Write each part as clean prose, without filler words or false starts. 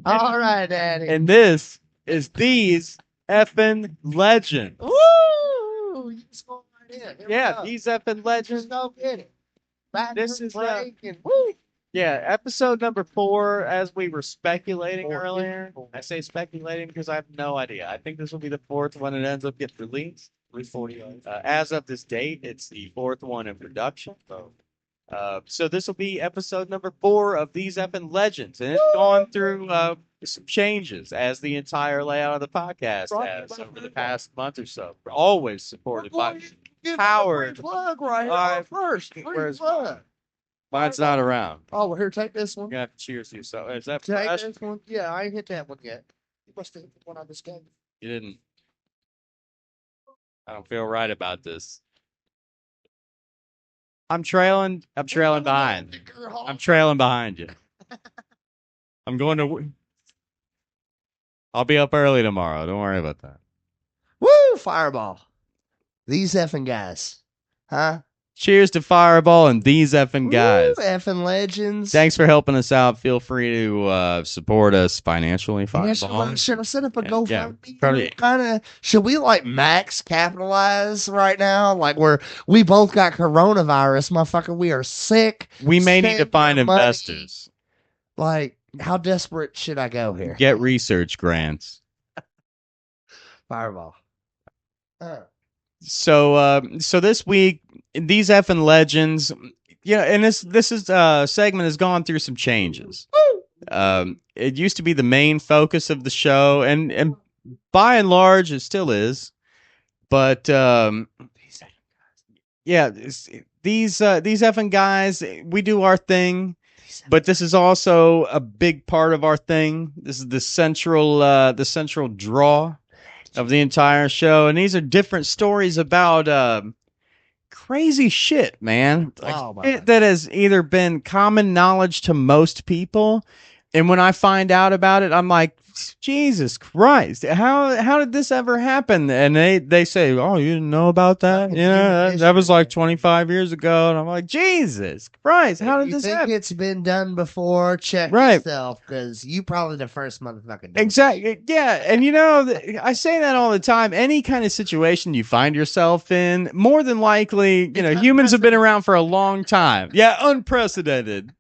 All right, Daddy. And this is These Effing Legends. Woo! You just go right in. Here we Yeah, go. These Effing Just Legends. go get it. Back This to the is break and woo! yeah, episode number 4. As we were speculating 454. earlier, I say speculating because I have no idea. I think this will be the fourth one that ends up getting released. 340. As of this date, it's the fourth one in production. So this will be episode number 4 of These Effing Legends, and it's gone through some changes as the entire layout of the podcast has over the past month or so. We're always supported by Howard. Plug right here first. Where's Plug. mine's not around. Oh, well, here, take this one. You have to cheers to yourself. Is that Take fresh? this one. Yeah, I ain't hit that one yet. You must have hit the one I just gave you. You didn't. I don't feel right about this. I'm trailing. I'm trailing behind. I'm trailing behind you. I'm going to. I'll be up early tomorrow. Don't worry about that. Woo! Fireball. These effing guys. Huh? Cheers to Fireball and these effing guys. Woo, effing legends. Thanks for helping us out. Feel free to support us financially. Fireball. Should I set up a GoFundMe? Probably. Should we like max capitalize right now? Like we both got coronavirus, motherfucker. We are sick. We may need to Spend find your money. investors. Like, how desperate should I go here? Get research grants. Fireball. So this week, these effing legends, and this segment has gone through some changes. It used to be the main focus of the show, and by and large, it still is. But yeah, these effing guys, we do our thing. But this is also a big part of our thing. This is the central draw of the entire show, and these are different stories about crazy shit, man. That has either been common knowledge to most people, and when I find out about it, I'm like, Jesus Christ, how did this ever happen? And they say, oh, you didn't know about that? That was like 25 years ago. And I'm like, Jesus Christ, how did this happen? It's been done before, check yourself, because you probably the first motherfucker. Exactly. Yeah. And I say that all the time. Any kind of situation you find yourself in, more than likely, humans have been around for a long time. Yeah, unprecedented.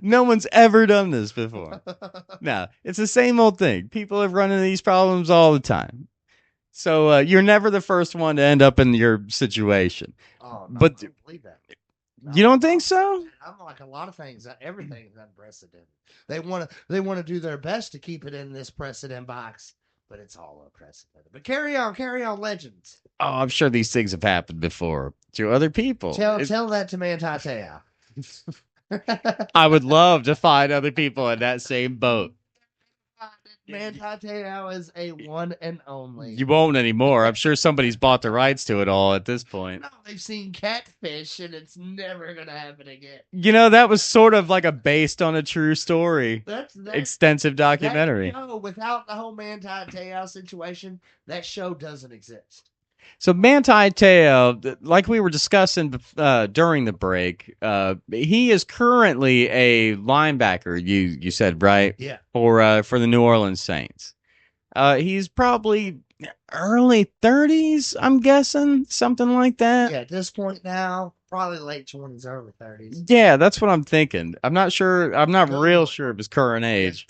No one's ever done this before. No, it's the same old thing. People have run into these problems all the time. So you're never the first one to end up in your situation. Oh, no, but I don't believe that. You don't think so? I'm like a lot of things. Everything is unprecedented. They want to do their best to keep it in this precedent box, but it's all unprecedented. But carry on, legends. Oh, I'm sure these things have happened before to other people. Tell that to Mant'i. I would love to find other people in that same boat. Mant'i is a one and only. You won't anymore. I'm sure somebody's bought the rights to it all at this point. No, they've seen Catfish, and it's never gonna happen again. That was sort of like a based on a true story. That's extensive documentary. Without the whole Mant'i situation, that show doesn't exist. So Mant'i, like we were discussing during the break, he is currently a linebacker. You said, right? Yeah. For the New Orleans Saints. He's probably early 30s, I'm guessing, something like that. Yeah, at this point now, probably late 20s, early 30s. Yeah, that's what I'm thinking. I'm not sure. I'm not real sure of his current age.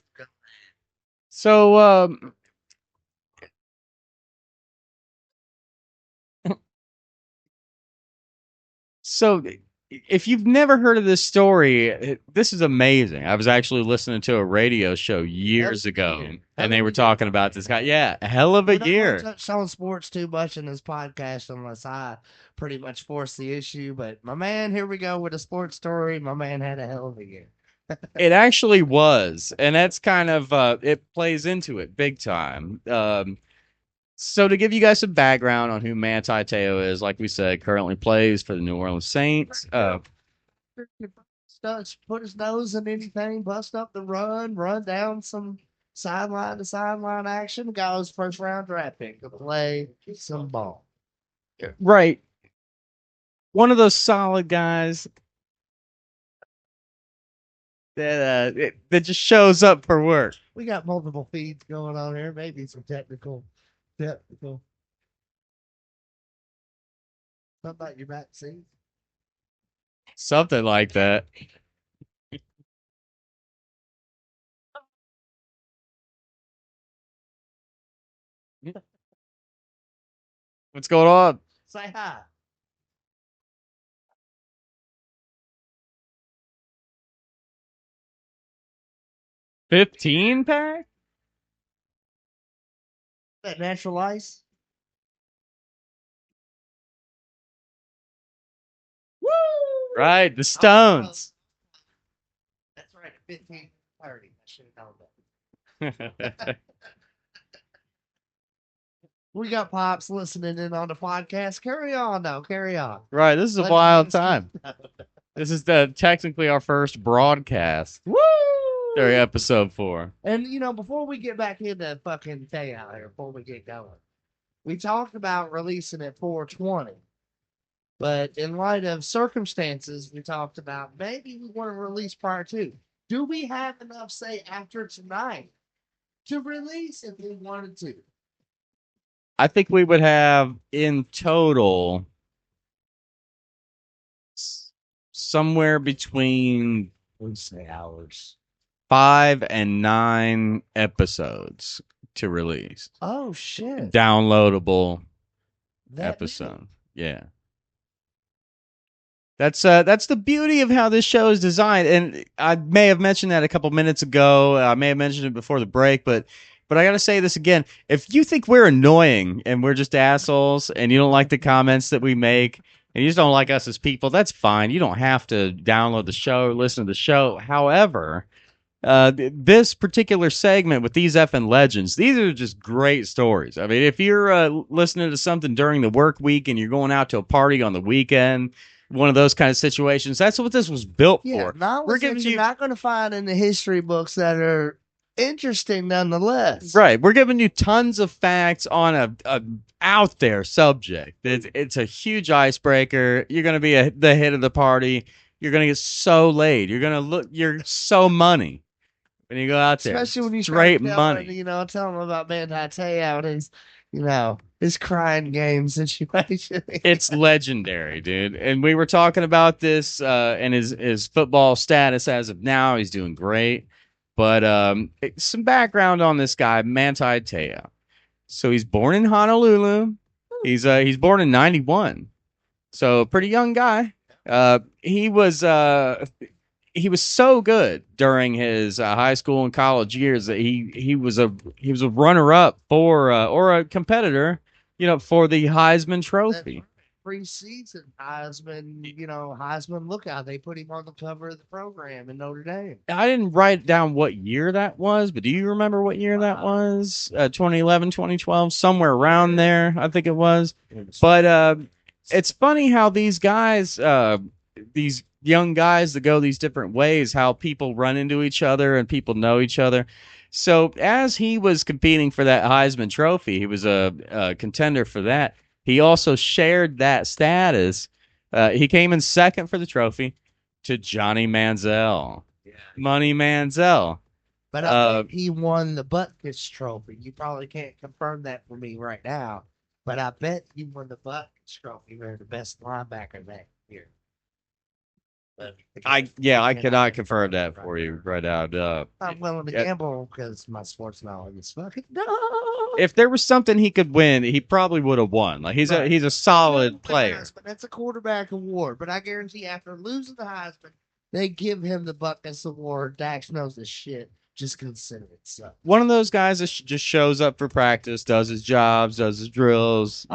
So, So, if you've never heard of this story, this is amazing. I was actually listening to a radio show years ago, and they were talking about this guy. Yeah, a hell of a year. I don't touch on sports too much in this podcast unless I pretty much force the issue. But my man, here we go with a sports story. My man had a hell of a year. It actually was, and that's kind of it plays into it big time. So to give you guys some background on who Mant'i is, like we said, currently plays for the New Orleans Saints. Put his nose in anything, bust up the run down some sideline to sideline action. The guy was first round draft pick to play some ball. Right. One of those solid guys. that just shows up for work. We got multiple feeds going on here. Maybe some technical. Something about your vaccine. Something like that. What's going on? Say hi. 15-pack? That natural ice. Woo! Right, the Stones. That's right. 15:30. I should have known that. We got pops listening in on the podcast. Carry on, though. Carry on. Right, this is a Let wild us- time. This is technically our first broadcast. Woo! During episode 4. And before we get back into fucking day out here, before we get going, we talked about releasing at 420. But in light of circumstances, we talked about maybe we want to release prior to. Do we have enough, say, after tonight to release if we wanted to? I think we would have in total somewhere between, Let's say hours. 5 and 9 episodes to release. Oh, shit. Downloadable That episode. Yeah. That's the beauty of how this show is designed, and I may have mentioned that a couple minutes ago. I may have mentioned it before the break, but I gotta say this again. If you think we're annoying and we're just assholes, and you don't like the comments that we make, and you just don't like us as people, that's fine. You don't have to download the show or listen to the show. However, this particular segment with these effing legends, these are just great stories. I mean, if you're listening to something during the work week and you're going out to a party on the weekend, one of those kind of situations, that's what this was built for. We're giving you're not going to find in the history books that are interesting nonetheless. Right. We're giving you tons of facts on a out there subject. It's a huge icebreaker. You're going to be the hit of the party. You're going to get so laid. You're so money when you go out there. Especially when you straight start money. Tell them about Mant'i out his crying game situation. It's legendary, dude. And we were talking about this and his football status as of now. He's doing great. But some background on this guy, Mant'i. So he's born in Honolulu. He's born in 91. So a pretty young guy. He was so good during his high school and college years that he was a runner up for or a competitor, for the Heisman Trophy. Preseason Heisman lookout. They put him on the cover of the program in Notre Dame. I didn't write down what year that was, but do you remember what year that was? 2011, 2012, somewhere around there, I think it was. But it's funny how these guys, these young guys that go these different ways, how people run into each other and people know each other. So as he was competing for that Heisman Trophy, he was a contender for that. He also shared that status. He came in second for the trophy to Johnny Manziel. Yeah. Money Manziel. But I bet he won the Butkus Trophy. You probably can't confirm that for me right now. But I bet he won the Butkus Trophy for the best linebacker that year. I cannot confirm that for you right now. I'm willing to gamble because my sports knowledge is fucking dumb. If there was something he could win, he probably would have won. Like he's a solid player. But that's a quarterback award. But I guarantee after losing the Heisman, they give him the Butkus Award. Dax knows this shit. Just consider it so. One of those guys that just shows up for practice, does his jobs, does his drills,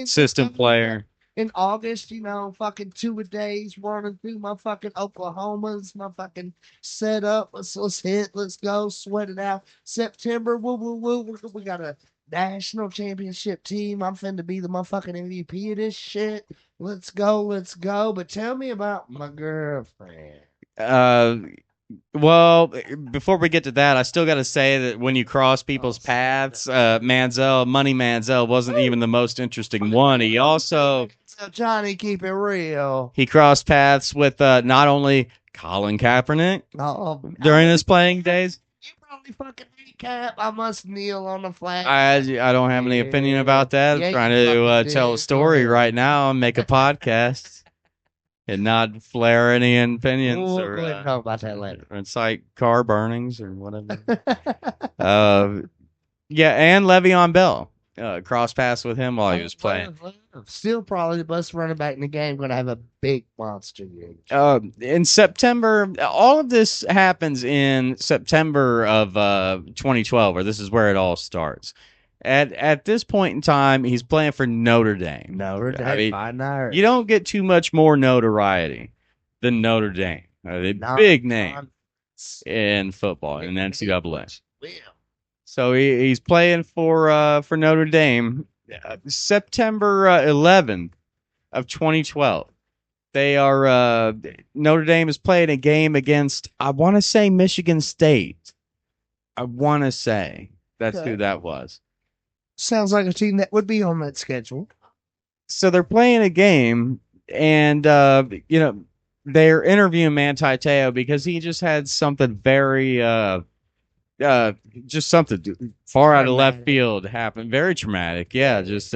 system player. In August, fucking 2-a-days running through my fucking Oklahomas, my fucking setup. Let's hit, let's go, sweat it out. September, we got a national championship team. I'm finna be the motherfucking MVP of this shit. Let's go. But tell me about my girlfriend. Well, before we get to that, I still got to say that when you cross people's paths, Money Manziel wasn't even the most interesting one. He also Johnny, keep it real. He crossed paths with not only Colin Kaepernick Oh, during his playing days. you probably fucking hate Cap. I must kneel on the flag. I don't have any opinion about that. I'm Yeah, trying you to fucking tell a do. Go story ahead. right now and make a podcast and not flare any opinions We'll or go ahead and talk about that later. incite car burnings or whatever. Yeah, and Le'Veon Bell cross paths with him while he was playing. Still probably the best running back in the game. Going to have a big monster year. In September, all of this happens in September of 2012, or this is where it all starts. At this point in time, he's playing for Notre Dame. Notre Dame, I mean, fine iron. you don't get too much more notoriety than Notre Dame. A big name in football in NCAA. So he's playing for Notre Dame. September 11th of 2012. They are Notre Dame is playing a game against, I want to say, Michigan State. I want to say that's who that was. Sounds like a team that would be on that schedule. So they're playing a game, and they're interviewing Mant'i Te'o because he just had something very just something far out of left field happen. Very traumatic. Yeah, just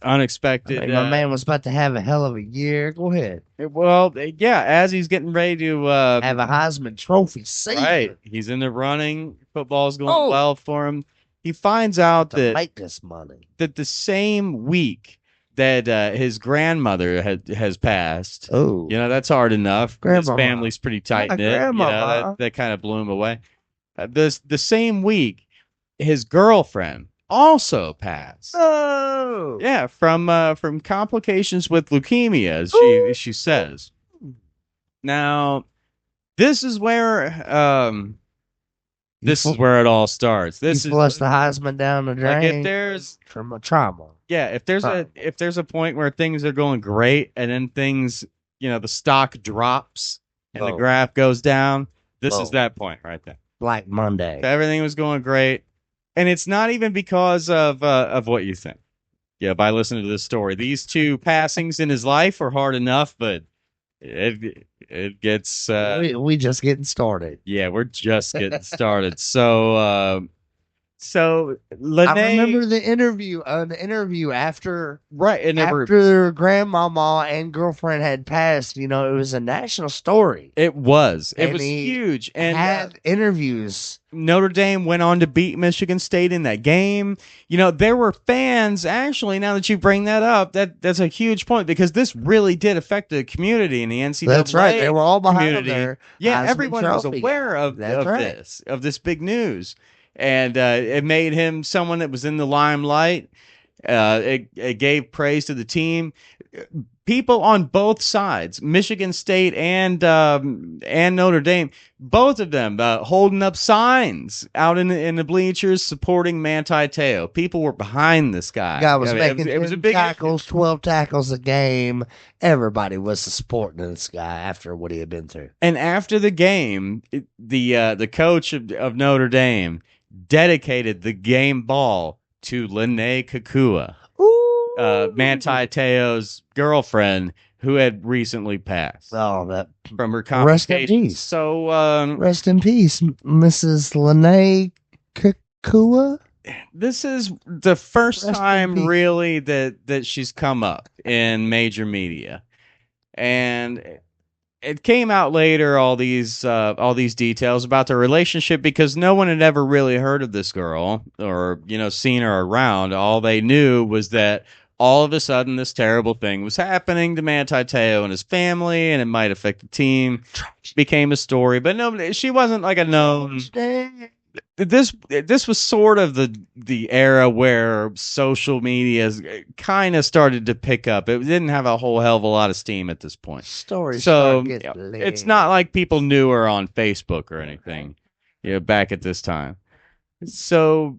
unexpected. My man was about to have a hell of a year. Go ahead. Well, yeah, as he's getting ready to have a Heisman Trophy season. Right. He's in the running. Football's going well for him. He finds out that make this money. That the same week that his grandmother has passed. Oh, that's hard enough. Grandma. His family's pretty tight knit. That kind of blew him away. The same week, his girlfriend also passed. Oh, yeah, from complications with leukemia, as she says. Now, this is where this is where it all starts. This is flush the Heisman down the drain. Like if there's from a trauma. Yeah, if there's a point where things are going great and then things, the stock drops and the graph goes down, this is that point right there. Black Monday. Everything was going great, and it's not even because of what you think. Yeah, by listening to this story, these two passings in his life are hard enough, but it gets. We just getting started. Yeah, we're just getting started. So Lene, I remember the interview after after grandmama and girlfriend had passed. It was a national story. It was huge, and had interviews. Notre Dame went on to beat Michigan State in that game. There were fans. Actually, now that you bring that up, that's a huge point because this really did affect the community in the NCAA. That's right. They were all behind him there. Yeah, everyone was aware of this big news. And it made him someone that was in the limelight. It gave praise to the team. People on both sides, Michigan State and Notre Dame, both of them holding up signs out in the bleachers supporting Mant'i Te'o. People were behind this guy. Guy was making it was a big tackles, 12 tackles a game. Everybody was supporting this guy after what he had been through. And after the game, the coach of Notre Dame dedicated the game ball to Lene Kakua, Mant'i Te'o's girlfriend, who had recently passed. Oh, that from her complications. Rest in peace. So, rest in peace, Mrs. Lene Kakua. This is the first time, really, that she's come up in major media, and it came out later, all these details about their relationship, because no one had ever really heard of this girl or seen her around. All they knew was that all of a sudden this terrible thing was happening to Mant'i Te'o and his family, and it might affect the team. Became a story, but nobody. She wasn't like a known. This was sort of the era where social media kind of started to pick up. It didn't have a whole hell of a lot of steam at this point. So it's not like people knew her on Facebook or anything, back at this time. So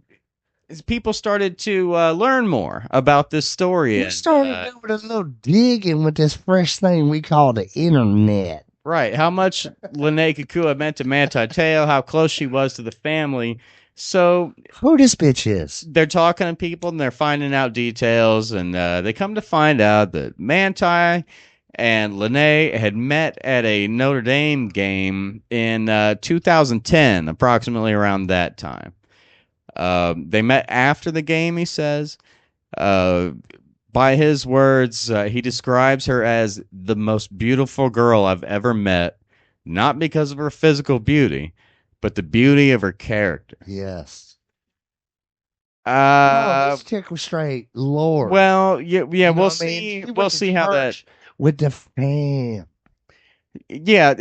people started to learn more about this story. We started doing a little digging with this fresh thing we call the internet. Right, how much Lene Kakua meant to Mant'i Te'o, how close she was to the family. So who this bitch is? They're talking to people and they're finding out details, and they come to find out that Mant'i and Lene had met at a Notre Dame game in 2010, approximately around that time. They met after the game, he says. Uh, by his words, he describes her as the most beautiful girl I've ever met, not because of her physical beauty, but the beauty of her character. Yes. Uh, This chick was straight Lord. well, yeah, You we'll know what I see. mean? She We'll went to see how that. church with the fam. Yeah,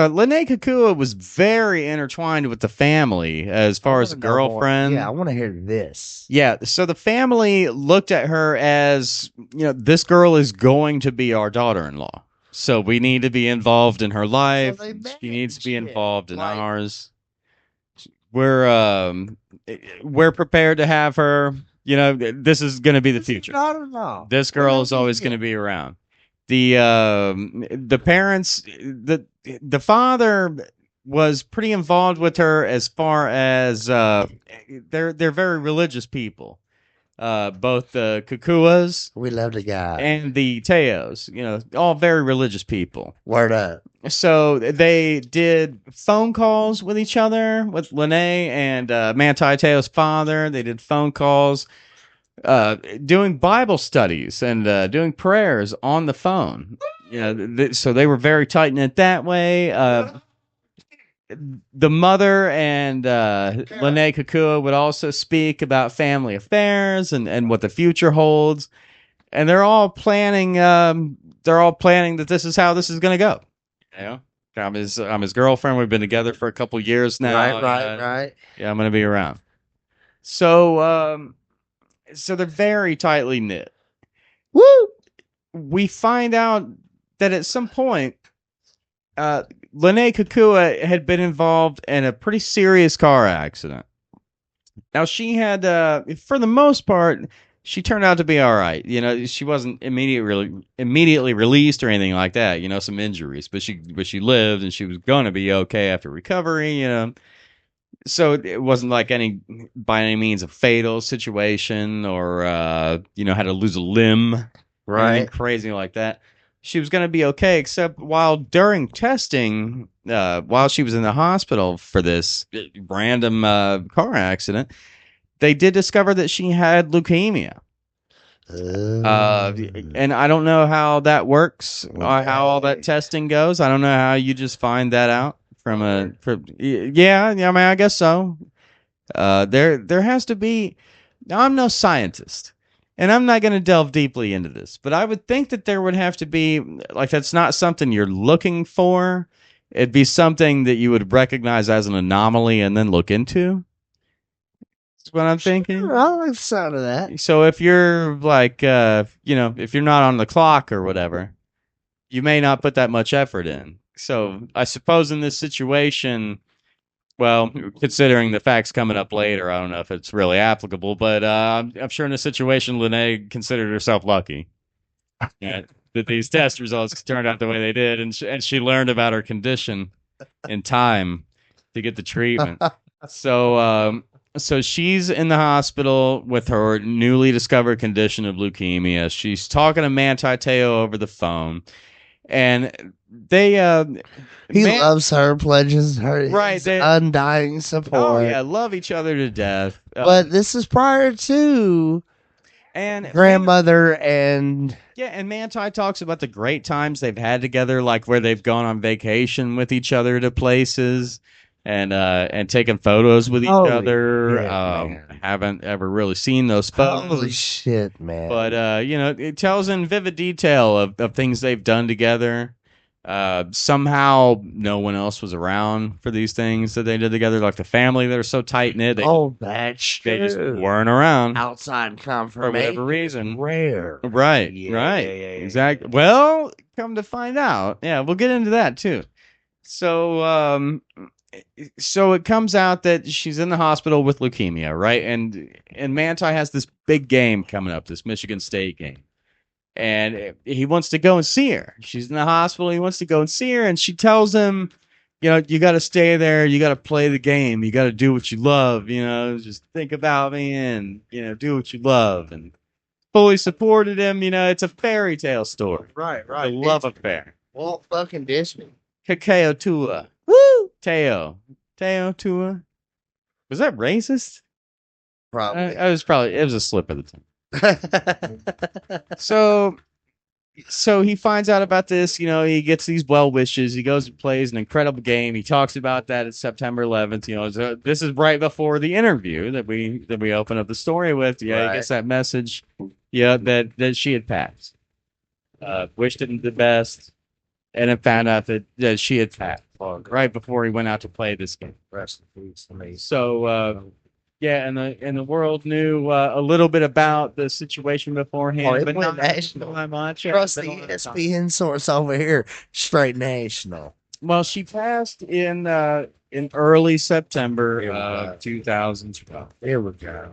Lene Kukua was very intertwined with the family as far as a girlfriend. Yeah, I want to hear this. Yeah, so the family looked at her as, this girl is going to be our daughter-in-law. So we need to be involved in her life. they met She needs and to be shit. involved in Like- ours. We're prepared to have her. This is going to be the future. Daughter-in-law. This girl is always going to be around. The parents, the father was pretty involved with her as far as they're very religious people. Both the Kukuas We love the guy. and the Teos, all very religious people. Word up. So they did phone calls with each other, with Lene and Mant'i Teo's father. They did phone calls, doing Bible studies and doing prayers on the phone. So they were very tight knit that way. The mother and Lene Kukua would also speak about family affairs and what the future holds, and they're all planning. That this is how this is going to go. I'm his girlfriend. We've been together for a couple years now. Right. Yeah, I'm going to be around. So they're very tightly knit. Woo! We find out that at some point, Lene Kukua had been involved in a pretty serious car accident. Now she had, for the most part, she turned out to be all right. She wasn't immediately released or anything like that. Some injuries, but she lived and she was going to be okay after recovery. So it wasn't like by any means a fatal situation or had to lose a limb, anything crazy like that. She was going to be okay, except while during testing, while she was in the hospital for this random car accident, they did discover that she had leukemia. And I don't know how that works, how all that testing goes. I don't know how you just find that out yeah. I mean, I guess so. There has to be. Now, I'm no scientist, and I'm not going to delve deeply into this, but I would think that there would have to be, like, that's not something you're looking for. It'd be something that you would recognize as an anomaly and then look into. That's what I'm thinking. Sure, I like the sound of that. So if you're like, if you're not on the clock or whatever, you may not put that much effort in. So I suppose in this situation, well, considering the facts coming up later, I don't know if it's really applicable, but I'm sure in this situation, Lene considered herself lucky that these test results turned out the way they did, and she learned about her condition in time to get the treatment. So she's in the hospital with her newly discovered condition of leukemia. She's talking to Mant'i Teo over the phone, and they he loves her, pledges her his undying support. Oh yeah, love each other to death. But this is prior to grandmother and Mant'i talks about the great times they've had together, like where they've gone on vacation with each other to places and taken photos with each other. Haven't ever really seen those photos. Holy shit, man! But it tells in vivid detail of things they've done together. Somehow no one else was around for these things that they did together. Like the family, they're so tight knit. That's true. They just weren't around outside confirmation for whatever reason. Rare, right? Exactly. Well, come to find out, we'll get into that too. So it comes out that she's in the hospital with leukemia, right? And Mant'i has this big game coming up, this Michigan State game. And he wants to go and see her. She's in the hospital. He wants to go and see her. And she tells him, you got to stay there. You got to play the game. You got to do what you love. Just think about me and, do what you love. And fully supported him. You know, it's a fairy tale story. Right, A love affair. Won't fucking dish me. Kakeo Tua. Woo! Teo. Teo Tua. Was that racist? Probably. It was a slip of the tongue. So he finds out about this, you know, he gets these well wishes, he goes and plays an incredible game. He talks about that at September 11th, you know. So this is right before the interview that we open up the story with. Yeah, he gets that message, yeah, that she had passed. Wished him the best, and then found out that she had passed right before he went out to play this game. Rest in peace, amazing. So yeah, and the world knew a little bit about the situation beforehand, it but went not national. that much. Trust the ESPN source over here, straight national. Well, she passed in early September of 2012. Here we go.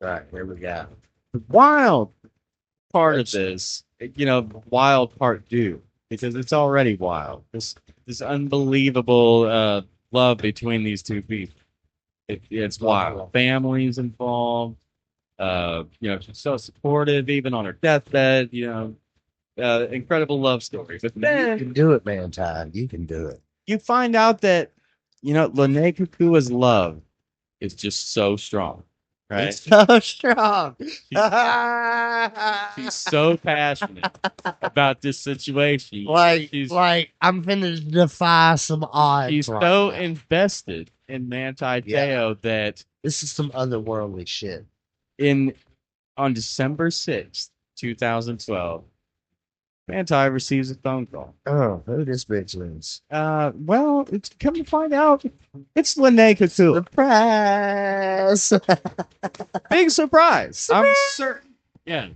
Right, here we go. The wild part of this, you know, wild part due, because it's already wild. This unbelievable love between these two people. It's wild. Families involved. You know, she's so supportive, even on her deathbed. You know, incredible love story. But then You can do it, Mant'i. You can do it. you find out that, you know, Lene Kukua's love is just so strong, right? It's so strong. She's so passionate about this situation. Like I'm finna defy some odds. She's right so now. invested in Mant'i Teo that This is some otherworldly shit. on December 6th, 2012, Mant'i receives a phone call. Oh, who this bitch is? Well, it's come to find out, it's Lene Kukua. Surprise! Big surprise. I'm certain. Yeah,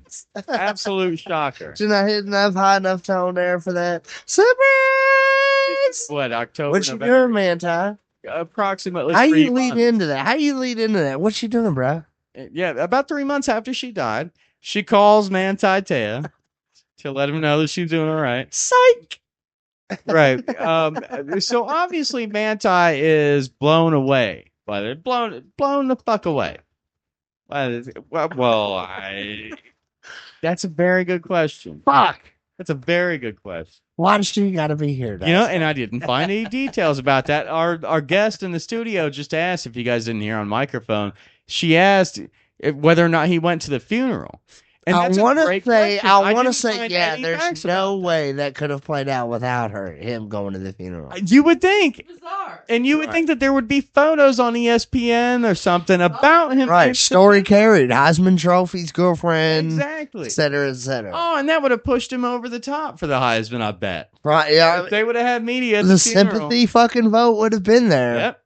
absolute shocker. You're not hitting enough high enough tone there for that. Surprise! What, October? What you November? doing, Mant'i? Approximately. How 3 you lead months. into that? How you lead into that? What you doing, bro? Yeah, about 3 months after she died, she calls Mant'i Teo to let him know that she's doing all right. Psych. Right. So obviously Mant'i is blown away by it. Blown the fuck away. Well, that's a very good question. Fuck. That's a very good question. Why does she gotta be here? You know, and I didn't find any details about that. Our guest in the studio just asked, if you guys didn't hear on microphone, she asked whether or not he went to the funeral. And I want to say, find yeah, any there's facts no about way that could have played out without him going to the funeral. that. You would think. Bizarre. And you would think that there would be photos on ESPN or something about him. Right, story carried, Heisman trophies, girlfriend, Exactly. et cetera, et cetera. Oh, and that would have pushed him over the top for the Heisman, I bet. Right, yeah. If they would have had media at The funeral. sympathy fucking vote would have been there. Yep.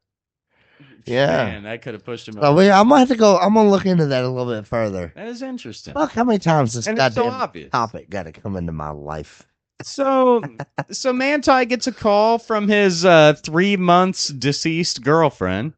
Yeah. Man, that could have pushed him So over. I'm gonna have to go. I'm gonna look into that a little bit further. That is interesting. Fuck, how many times this And it's so goddamn obvious. topic got to come into my life? So Mant'i gets a call from his 3 months deceased girlfriend,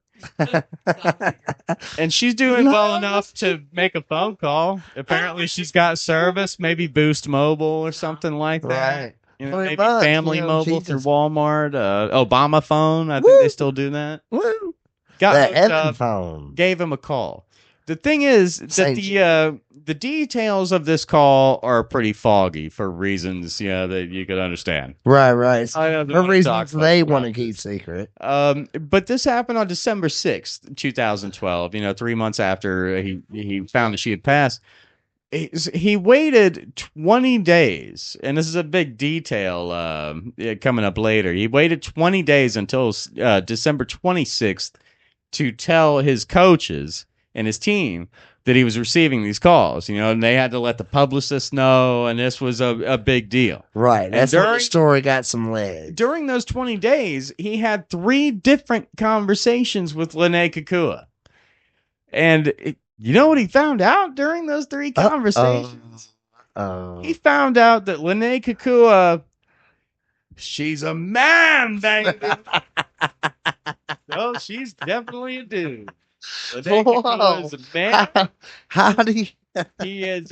and she's doing well enough to make a phone call. Apparently, she's got service, maybe Boost Mobile or something like that. Right. You know, 20 maybe bucks, Family you know, Mobile Jesus. through Walmart, Obama phone. I think Woo. they still do that. Woo. Got The hooked heaven up, phone. gave him a call. The thing is that Saint the details of this call are pretty foggy for reasons, that you could understand. Right. I don't For wanna talk reasons much they want to about keep this. secret. But this happened on December 6th, 2012, 3 months after he found that she had passed. He waited 20 days, and this is a big detail coming up later. He waited 20 days until December 26th to tell his coaches and his team that he was receiving these calls, and they had to let the publicist know, and this was a big deal. Right. And That's where the during- story got some legs. During those 20 days, he had 3 different conversations with Lene Kukua. And you know what he found out during those 3 conversations? He found out that Lene Kukua, she's a man, baby. Oh, she's definitely a dude. Lene Kukua is a man. How do you? He is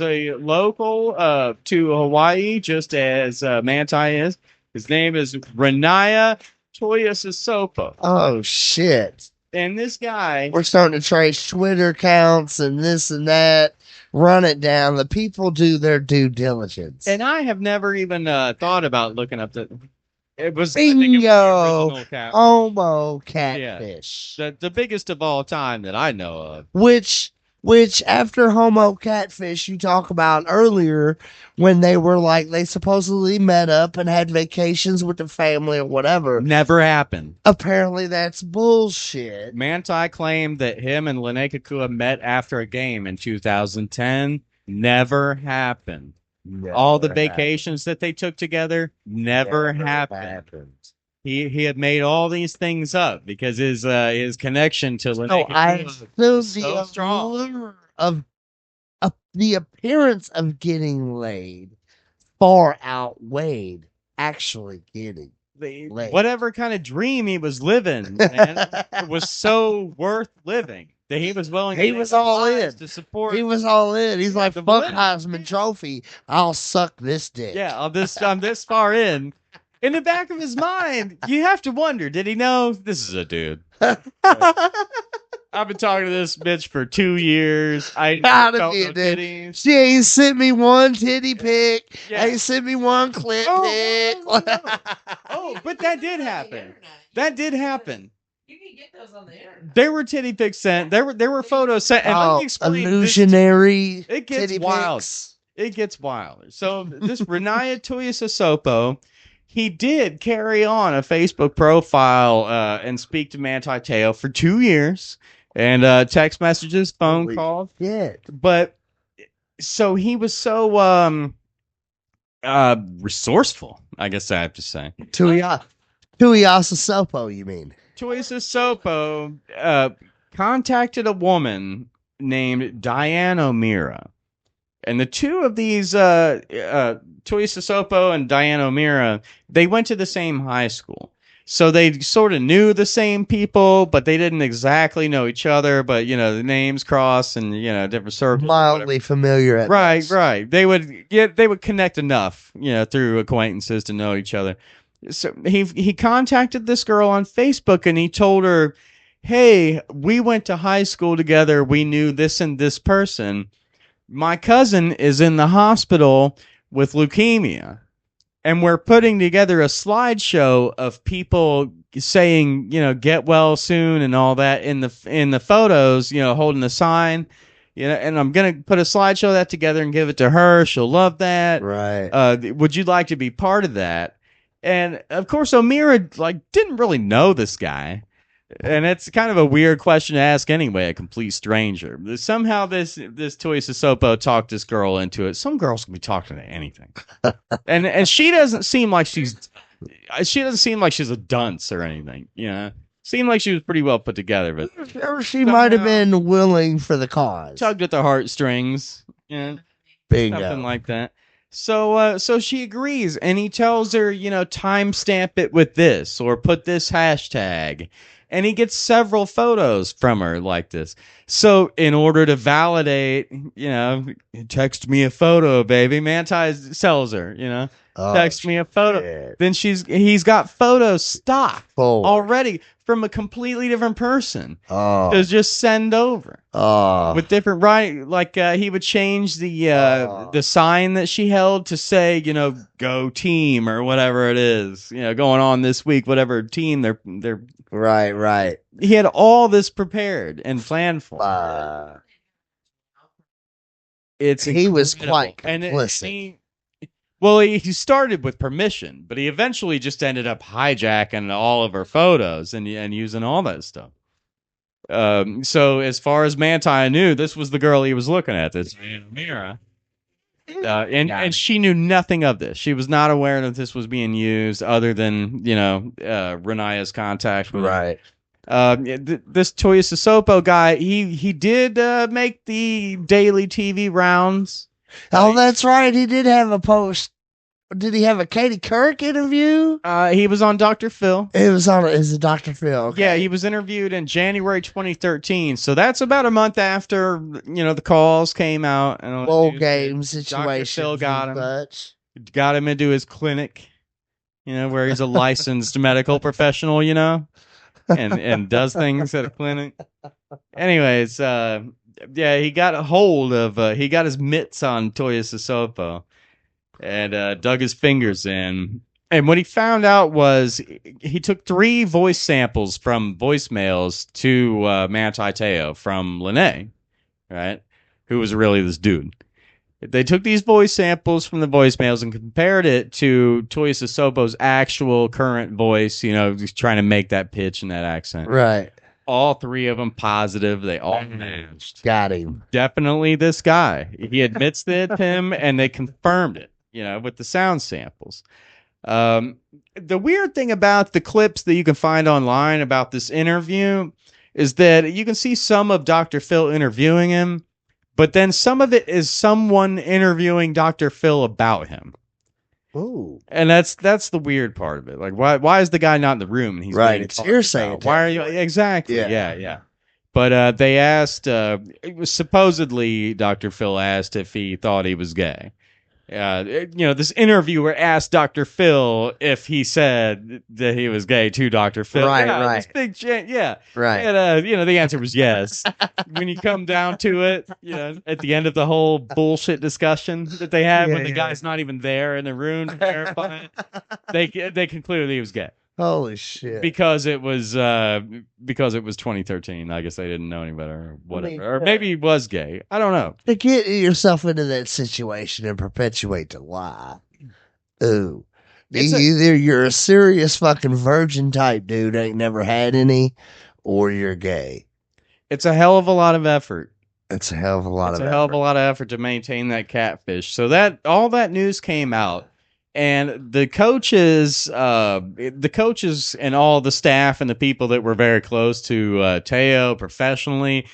a local to Hawaii, just as Mant'i is. His name is Renaya Toyasasopo. Oh shit! And this guy, We're starting to trace Twitter accounts and this and that. Run it down. The people do their due diligence. and I have never even thought about looking up the. I think it was the Bingo! original cat. Homo Yeah, catfish. the biggest of all time that I know of. Which after Homo catfish you talk about earlier when they were like they supposedly met up and had vacations with the family or whatever. Never happened. Apparently that's bullshit. Mant'i claimed that him and Lene Kukua met after a game in 2010. Never happened. All the vacations that they took together never happened. He had made all these things up because his connection to Lene No, I Kukua assume was so the strong. allure of the appearance of getting laid far outweighed actually getting laid. Whatever kind of dream he was living, man, was so worth living that he was willing. He to was all in. to support. He was all in. He's like, the fuck women. Heisman Trophy. I'll suck this dick. Yeah, I'm this far in. In the back of his mind, you have to wonder: did he know this is a dude? I've been talking to this bitch for 2 years. I Gotta felt be no a dude. titties. She ain't sent me one titty pic. Yeah. Ain't sent me one clit pic. Oh, but that did happen. That did happen. You can get those on the internet. There were titty pics sent. There were photos sent. And let me explain. Illusionary. It gets titty wild. pics. It gets wilder. So this Renaya Tuiasosopo, he did carry on a Facebook profile and speak to Manti Te'o for 2 years, and text messages, phone calls. Yeah. But so he was so resourceful, I guess I have to say. Tuiasosopo, you mean? Tuiasosopo contacted a woman named Diane O'Meara. And the two of these, Tuiasosopo and Diane O'Meara, they went to the same high school. So they sort of knew the same people, but they didn't exactly know each other. But, the names cross and, different circles. Mildly familiar at Right, best. right. They would connect enough, through acquaintances to know each other. So he contacted this girl on Facebook and he told her, "Hey, we went to high school together. We knew this and this person. My cousin is in the hospital with leukemia, and we're putting together a slideshow of people saying, get well soon and all that in the photos, holding the sign, and I'm going to put a slideshow of that together and give it to her. She'll love that. Right. Would you like to be part of that?" And of course, O'Meara didn't really know this guy. And it's kind of a weird question to ask anyway, a complete stranger. Somehow this Tuiasosopo talked this girl into it. Some girls can be talking to anything. and she doesn't seem like she's a dunce or anything, Seemed like she was pretty well put together, but Or she might have been willing for the cause. tugged at the heartstrings, Bingo. something like that. So she agrees, and he tells her, timestamp it with this or put this hashtag. And he gets several photos from her like this. So in order to validate, text me a photo, baby. Manti sells her, Oh, text me a photo. shit. Then he's got photos stock Forward. already from a completely different person Oh. to just send over. Oh. With different writing, he would change the sign that she held to say, go team or whatever it is, going on this week, whatever team they're. Right. He had all this prepared and planned for. He was quite complicit. complicit. He started with permission, but he eventually just ended up hijacking all of her photos and using all that stuff. So as far as Manti knew, this was the girl he was looking at, this Mira. And she knew nothing of this. She was not aware that this was being used other than, Renaya's contact with her. This Tuiasosopo guy, he did make the daily TV rounds. Oh, that's right. He did have a post. Did he have a Katie Couric interview? He was on Dr. Phil. It was a Dr. Phil. Okay. Yeah, he was interviewed in January 2013. So that's about a month after, the calls came out. And bowl game situation. Dr. Phil got him into his clinic, where he's a licensed medical professional, and does things at a clinic. Anyways, yeah, he got a hold of he got his mitts on Toya Sissoko and dug his fingers in. And what he found out was he took 3 voice samples from voicemails to Manti Te'o from Lene, right? Who was really this dude. They took these voice samples from the voicemails and compared it to Toya Sissoko's actual current voice, just trying to make that pitch and that accent. Right. All 3 of them positive. They all matched. Got him. Definitely this guy. He admits that it's him, and they confirmed it, with the sound samples. The weird thing about the clips that you can find online about this interview is that you can see some of Dr. Phil interviewing him, but then some of it is someone interviewing Dr. Phil about him. Ooh. And that's the weird part of it. Like, why is the guy not in the room? And he's right. being It's talked hearsay. about? Why are you exactly? Yeah. Yeah. But they asked. It was supposedly Dr. Phil asked if he thought he was gay. This interviewer asked Dr. Phil if he said that he was gay to Dr. Phil. Right. This big change. Yeah. Right. And the answer was yes. When you come down to it, at the end of the whole bullshit discussion that they had when the guy's not even there in the room to verify it, they concluded he was gay. Holy shit. Because it was 2013. I guess they didn't know any better or whatever. Or maybe he was gay. I don't know. To get yourself into that situation and perpetuate the lie. Ooh. Either you're a serious fucking virgin type dude, ain't never had any, or you're gay. It's a hell of a lot of effort. It's a hell of a lot of effort to maintain that catfish. So that all that news came out. And the coaches and all the staff and the people that were very close to Te'o professionally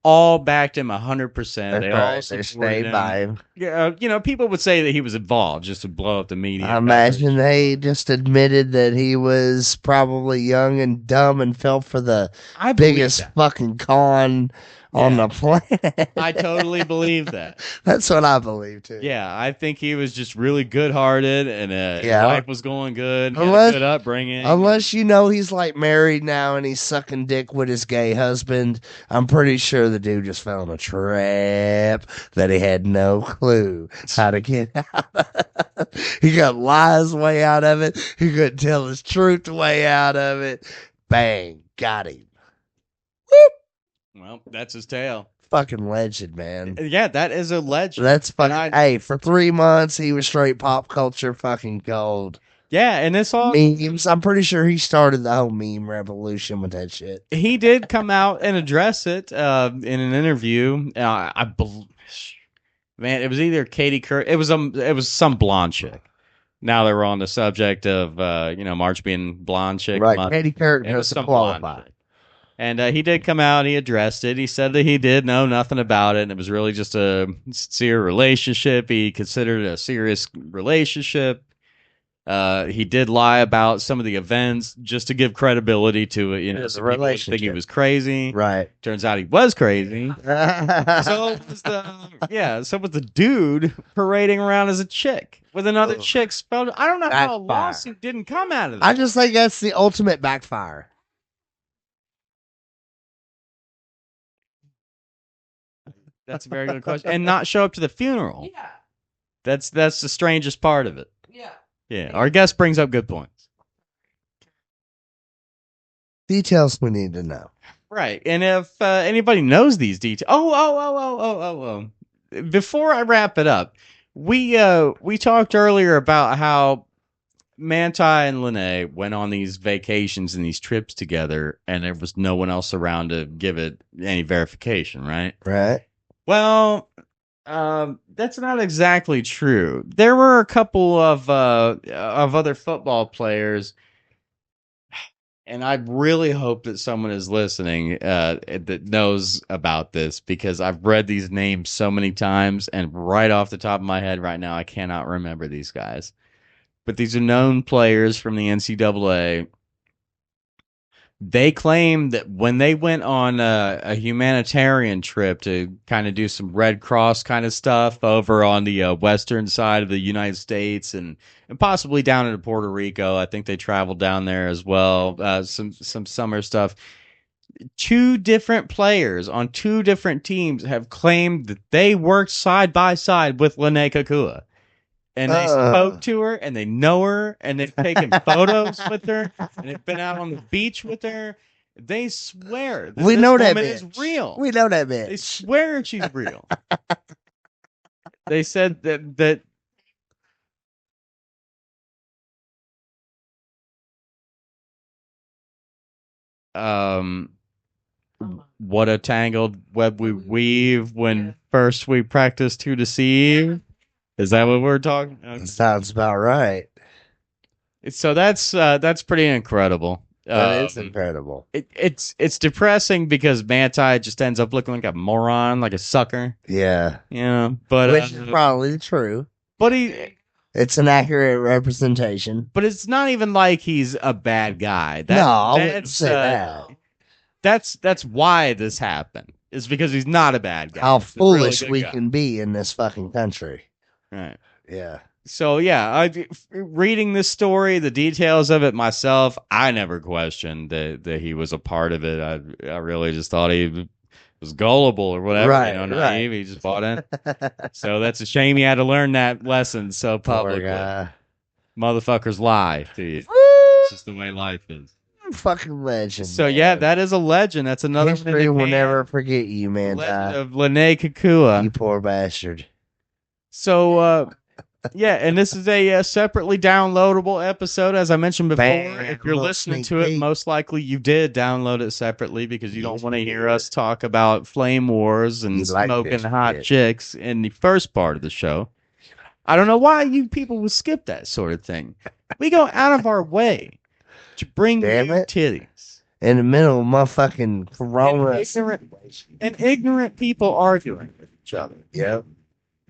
all backed him 100%. They all stayed by him. Yeah, people would say that he was involved just to blow up the media. I imagine they just admitted that he was probably young and dumb and fell for the biggest fucking con on the planet. I totally believe that. That's what I believe too. Yeah, I think he was just really good-hearted and his life was going good. He had a good upbringing. Unless he's like married now and he's sucking dick with his gay husband, I'm pretty sure the dude just fell in a trap that he had no clue how to get out of. He got lies way out of it. He couldn't tell his truth way out of it. Bang, got him. Whoop. Well, that's his tale. Fucking legend, man. Yeah, that is a legend. That's fucking. Hey, for 3 months, he was straight pop culture fucking gold. Yeah, and this all memes. I'm pretty sure he started the whole meme revolution with that shit. He did come out and address it in an interview. Man, it was either Katie Couric. It was some blonde chick. Now that we're on the subject of March being blonde chick, right? Katie Couric knows to qualify. And he did come out. He addressed it. He said that he did know nothing about it. And it was really just a sincere relationship. He considered it a serious relationship. He did lie about some of the events just to give credibility to it. It's a relationship. Think he was crazy. Right. Turns out he was crazy. So was the dude parading around as a chick with another chick spelled. I don't know how a lawsuit didn't come out of that. I just think that's the ultimate backfire. That's a very good question. And not show up to the funeral. Yeah. That's the strangest part of it. Yeah. Yeah. Our guest brings up good points. Details we need to know. Right. And if anybody knows these details. Before I wrap it up, we talked earlier about how Mant'i and Lene went on these vacations and these trips together, and there was no one else around to give it any verification, right? Right. Well, that's not exactly true. There were a couple of other football players, and I really hope that someone is listening that knows about this, because I've read these names so many times, and right off the top of my head right now, I cannot remember these guys. But these are known players from the NCAA They claim that when they went on a humanitarian trip to kind of do some Red Cross kind of stuff over on the western side of the United States and possibly down into Puerto Rico, I think they traveled down there as well. Some summer stuff. Two different players on two different teams have claimed that they worked side by side with Lene Kakua. And they spoke to her, and they know her, and they've taken photos with her, and they've been out on the beach with her. They swear that We this know that woman bitch. is real. We know that They bitch. swear she's real. They said that what a tangled web we weave when first we practice to deceive. Is that what we're talking? Okay. Sounds about right. So that's pretty incredible. That is incredible. It's depressing because Mant'i just ends up looking like a moron, like a sucker. Yeah. Yeah, but Which is probably true. but It's an accurate representation. but it's not even like he's a bad guy. No, I wouldn't say that. That's why this happened. Is because he's not a bad guy. How He's a really foolish good we guy. can be in this fucking country. Right. Yeah. So yeah, reading this story, the details of it myself, I never questioned that he was a part of it. I really just thought he was gullible or whatever, Right, naive. right. He just bought in. So that's a shame he had to learn that lesson so Poor publicly. guy. Motherfuckers lie to you. Woo! It's just the way life is. Fucking legend. So man. yeah, that is a legend. That's another history will legend never forget you, man. of Lene Kakua. You poor bastard. So yeah, and this is a separately downloadable episode, as I mentioned before. Bam, If you're little listening sneak to it, peek. most likely you did download it separately because you don't want to hear us talk about flame wars and You like smoking this hot shit. chicks in the first part of the show. I don't know why you people would skip that sort of thing. We go out of our way to bring Damn you it. titties. In the middle of my fucking corona. And ignorant people arguing with each other. Yep.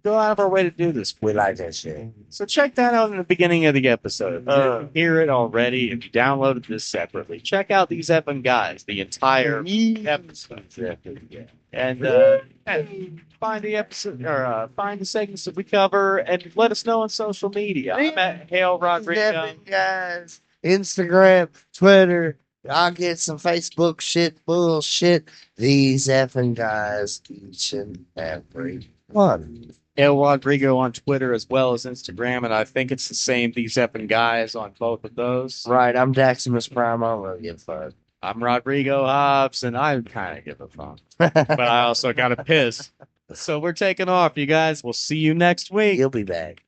Go out of our way to do this. We like that shit. So check that out in the beginning of the episode. If you didn't hear it already, if you downloaded this separately, check out these effing guys, the entire episode. And find the episode or find the segments that we cover and let us know on social media. I'm at Hale Rodriguez. Guys. Instagram, Twitter. I'll get some Facebook shit, bullshit. These effing guys each and every one. El Rodrigo on Twitter as well as Instagram, and I think it's the same These Effing Guys on both of those. Right, I'm Daximus Prime. I don't really give a fuck. I'm Rodrigo Hobbs, and I kind of give a fuck. But I also got to piss. So we're taking off, you guys. We'll see you next week. You'll be back.